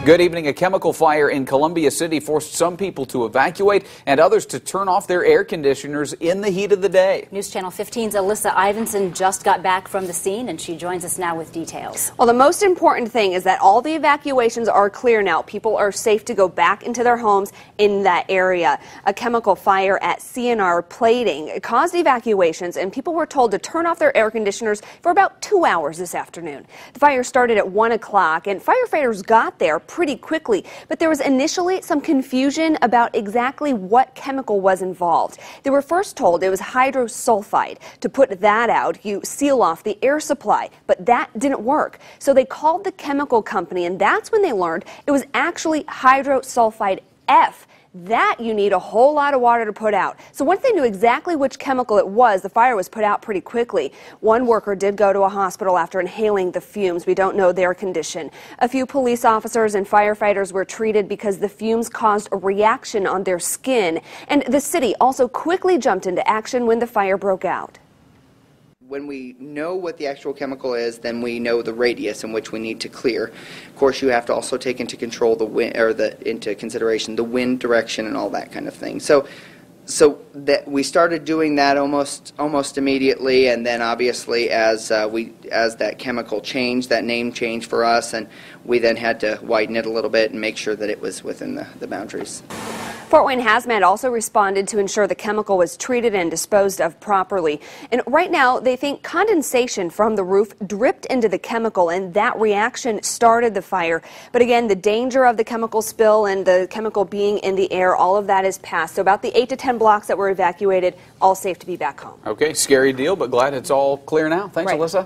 Good evening. A chemical fire in Columbia City forced some people to evacuate and others to turn off their air conditioners in the heat of the day. News Channel 15's Alyssa Ivinson just got back from the scene, and she joins us now with details. Well, the most important thing is that all the evacuations are clear now. People are safe to go back into their homes in that area. A chemical fire at CNR Plating caused evacuations, and people were told to turn off their air conditioners for about 2 hours this afternoon. The fire started at 1 o'clock, and firefighters got there pretty quickly, but there was initially some confusion about exactly what chemical was involved. They were first told it was hydrosulfide. To put that out, you seal off the air supply, but that didn't work. So they called the chemical company, and that's when they learned it was actually hydrosulfide F. That you need a whole lot of water to put out. So once they knew exactly which chemical it was, the fire was put out pretty quickly. One worker did go to a hospital after inhaling the fumes. We don't know their condition. A few police officers and firefighters were treated because the fumes caused a reaction on their skin. And the city also quickly jumped into action when the fire broke out. When we know what the actual chemical is, then we know the radius in which we need to clear. Of course, you have to also take into control the wind, or into consideration the wind direction and all that kind of thing. So that we started doing that almost immediately, and then obviously as that chemical changed, that name changed for us, and we then had to widen it a little bit and make sure that it was within the boundaries. Fort Wayne Hazmat also responded to ensure the chemical was treated and disposed of properly. And right now, they think condensation from the roof dripped into the chemical, and that reaction started the fire. But again, the danger of the chemical spill and the chemical being in the air, all of that is past. So about the 8 to 10 blocks that were evacuated, all safe to be back home. Okay, scary deal, but glad it's all clear now. Thanks, Right. Alyssa.